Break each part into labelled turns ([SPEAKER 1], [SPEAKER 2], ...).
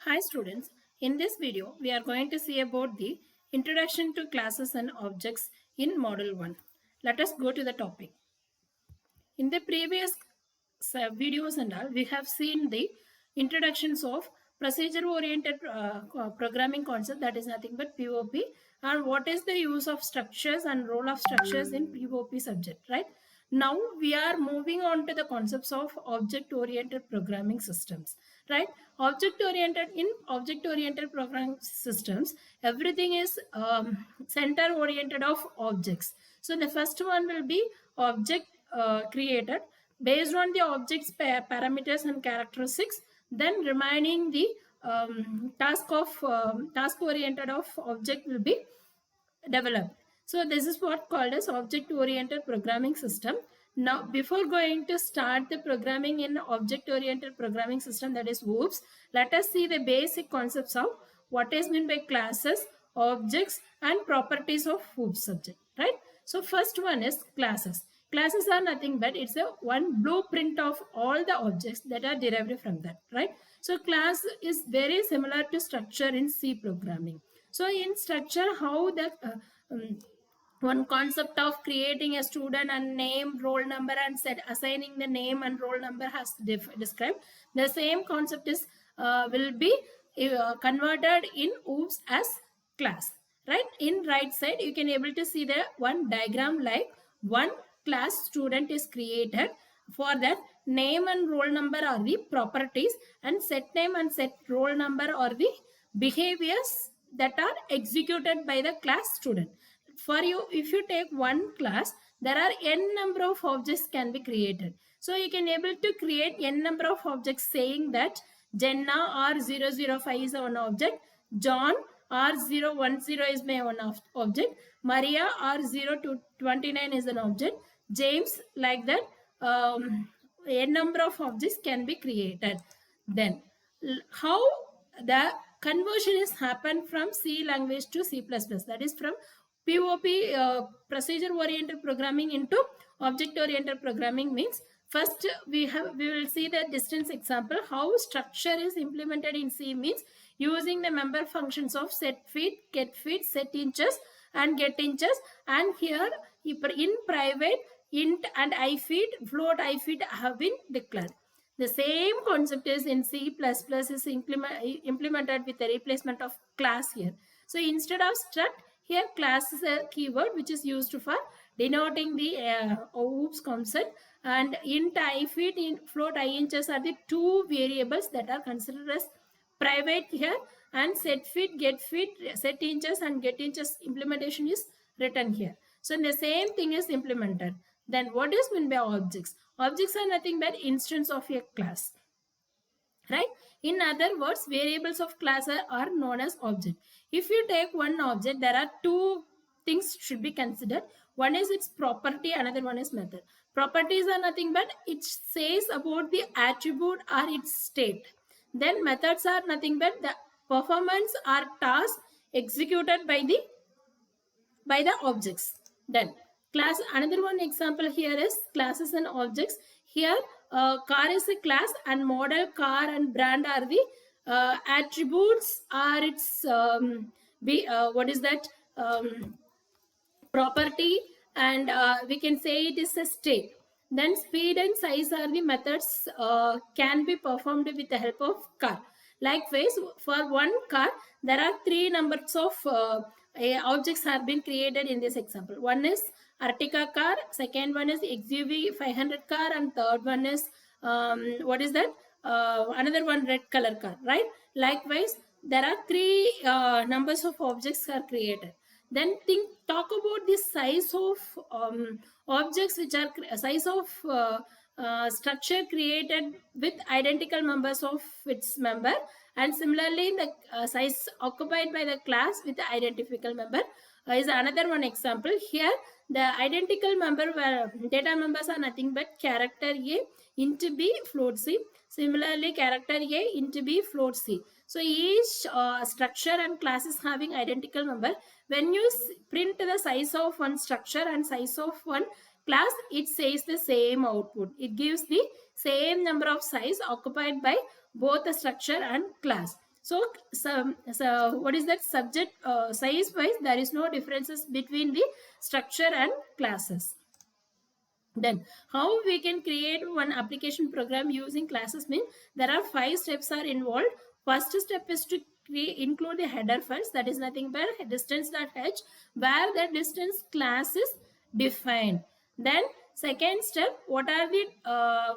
[SPEAKER 1] Hi students, in this video we are going to see about the introduction to classes and objects in model 1. Let us go to the topic. In the previous videos and all, we have seen the introductions of procedure oriented programming concept, that is nothing but POP, and what is the use of structures and role of structures in POP subject, right? Now we are moving on to the concepts of object oriented programming systems, right? Object oriented programming systems, everything is center oriented of objects. So the first one will be object created based on the object's parameters and characteristics, then remaining the task oriented of object will be developed. So this is what called as object oriented programming system. Now before going to start the programming in object oriented programming system, that is OOPS, let us see the basic concepts of what is meant by classes, objects and properties of OOPS subject, right? So first one is classes. Classes are nothing but it's a one blueprint of all the objects that are derived from that, right? So class is very similar to structure in C programming. So in structure, how the one concept of creating a student and name, roll number and set assigning the name and roll number has described. The same concept is will be converted in OOPS as class, right? In right side you can able to see the one diagram like one class student is created. For that, name and roll number are the properties and set name and set roll number are the behaviors that are executed by the class student. For you, if you take one class, there are n number of objects can be created. So you can able to create n number of objects, saying that Jenna R005 is one object, John R010 is my one object, Maria R029 is an object, James, like that. A number of objects can be created. Then how the conversion is happened from C language to C++, that is from POP, procedure oriented programming, into object oriented programming. Means first we will see the distance example. How structure is implemented in C means using the member functions of set feet, get feet, set inches and get inches, and here in private int and I feet, float I feet have been declared. The same concept is in C++ is implemented with the replacement of class here. So instead of struct, here class is a keyword which is used for denoting the OOPS concept, and int I feet, in float I inches are the two variables that are considered as private here, and set feet, get feet, set inches and get inches implementation is written here. So the same thing is implemented. Then what is meant by objects? Objects are nothing but instance of a class, right? In other words, variables of class are known as object. If you take one object, there are two things should be considered. One is its property, another one is method. Properties are nothing but it says about the attribute or its state. Then methods are nothing but the performance or task executed by the objects. Then class, another one example here is classes and objects. Here car is a class and model, car and brand are the attributes, are its what is that property, and we can say it is a state. Then speed and size are the methods can be performed with the help of car. Likewise, for one car, there are three numbers of objects have been created in this example. One is Artica car, second one is XUV 500 car, and third one is what is that? Another one red color car, right? Likewise, there are three numbers of objects are created. Then talk about the size of objects, which are size of structure created with identical members of its member, and similarly the size occupied by the class with the identical member is another one example. Here the identical member where data members are nothing but character A into B float C. Similarly, character A into B float C. So each structure and class is having identical member. When you print the size of one structure and size of one class, it says the same output. It gives the same number of size occupied by both the structure and class. So what is that subject size wise? There is no differences between the structure and classes. Then how we can create one application program using classes means there are 5 steps are involved. First step is to include the header files, that is nothing but distance.h, where the distance class is defined. Then second step, what are the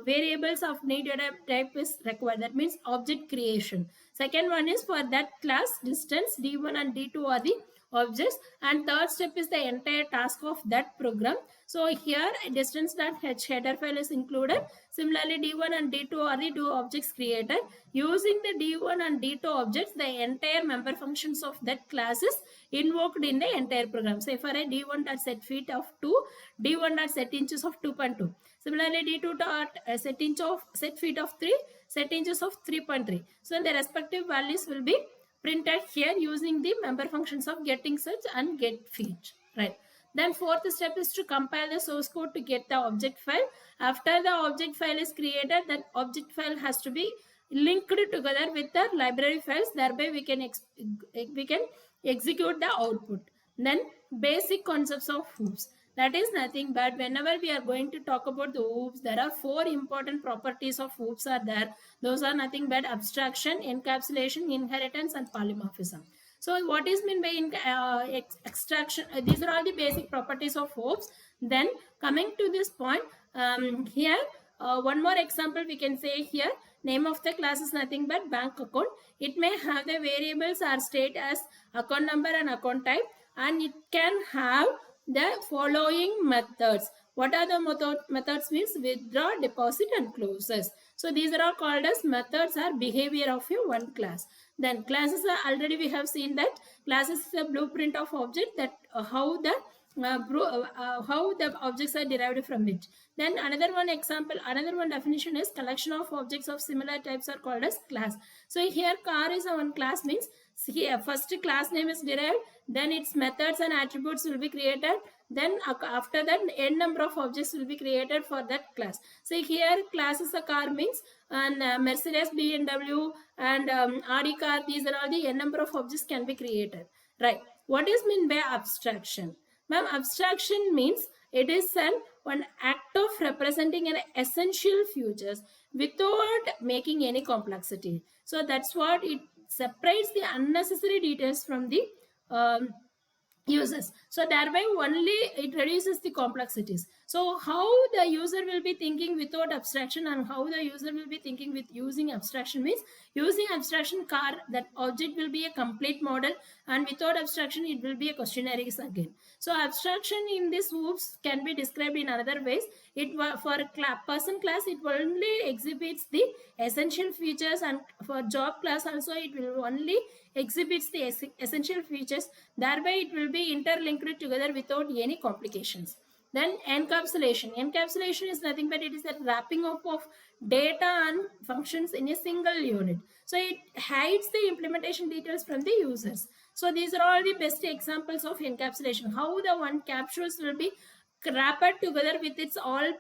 [SPEAKER 1] variables of needed type is required, that means object creation. Second one is for that class distance d1 and d2 are the objects, and third step is the entire task of that program. So here distance.h header file is included. Similarly, d1 and d2 are the two objects created. Using the d1 and d2 objects, the entire member functions of that class is invoked in the entire program. Say for a d1.set feet of 2, d1.set inches of 2.2. Similarly, d2.set feet of 3, set inches of 3.3. So the respective values will be printed here using the member functions of getting search and get feet, right? Then fourth step is to compile the source code to get the object file. After the object file is created, that object file has to be linked together with the library files. Thereby we can execute the output. Then basic concepts of hoops. That is nothing but whenever we are going to talk about the hoops, there are 4 important properties of hoops are there. Those are nothing but abstraction, encapsulation, inheritance, and polymorphism. So what is meant by extraction? These are all the basic properties of hoops. Then coming to this point, here one more example we can say here. Name of the class is nothing but bank account. It may have the variables are state as account number and account type, and it can have the following methods. What are the methods means withdraw, deposit, and closes. So these are all called as methods or behavior of your one class. Then classes are already we have seen that classes is a blueprint of object, that how the objects are derived from it. Then another one example, another one definition is collection of objects of similar types are called as class. So here car is a one class means here first class name is derived, then its methods and attributes will be created, then after that n number of objects will be created for that class. So here class is a car means, and Mercedes, BMW, and Audi car, these are all the n number of objects can be created, right? What is meant by abstraction? Ma'am, abstraction means it is one act of representing an essential features without making any complexity. So that's what it separates the unnecessary details from the users. So thereby only it reduces the complexities. So how the user will be thinking without abstraction and how the user will be thinking with using abstraction means, using abstraction car, that object will be a complete model, and without abstraction it will be a questionnaires again. So abstraction in this hoops can be described in another ways. It for a person class it only exhibits the essential features, and for job class also it will only exhibits the essential features. Thereby it will be interlinked together without any complications. Then encapsulation. Encapsulation is nothing but it is the wrapping up of data and functions in a single unit. So it hides the implementation details from the users. So these are all the best examples of encapsulation. How the one capsules will be wrapped together with its all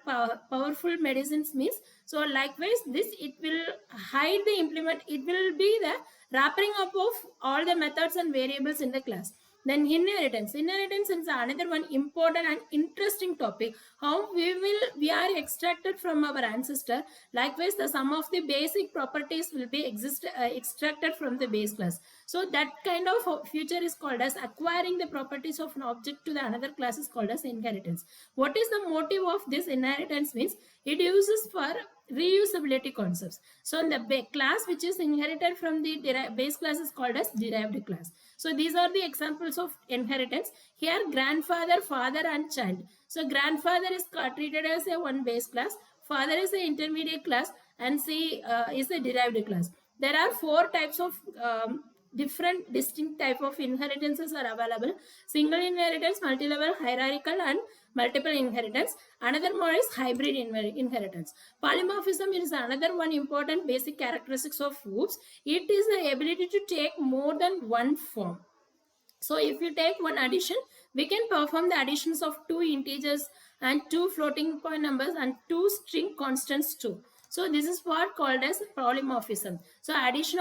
[SPEAKER 1] powerful medicines means. So likewise this it will hide the it will be the wrapping up of all the methods and variables in the class. Then inheritance. Inheritance is another one important and interesting topic. How we are extracted from our ancestor. Likewise, the sum of the basic properties will be extracted from the base class. So that kind of future is called as acquiring the properties of an object to the another class is called as inheritance. What is the motive of this inheritance means? It uses for reusability concepts. So in the class which is inherited from the base class is called as derived class. So these are the examples of inheritance. Here grandfather, father, and child. So grandfather is treated as a one base class, father is an intermediate class, and C is a derived class. There are 4 types of different distinct type of inheritances are available. Single inheritance, multi-level, hierarchical, and multiple inheritance. Another more is hybrid inheritance. Polymorphism is another one important basic characteristics of hoops. It is the ability to take more than one form. So if you take one addition, we can perform the additions of 2 integers and 2 floating point numbers and 2 string constants too. So this is what called as polymorphism. So addition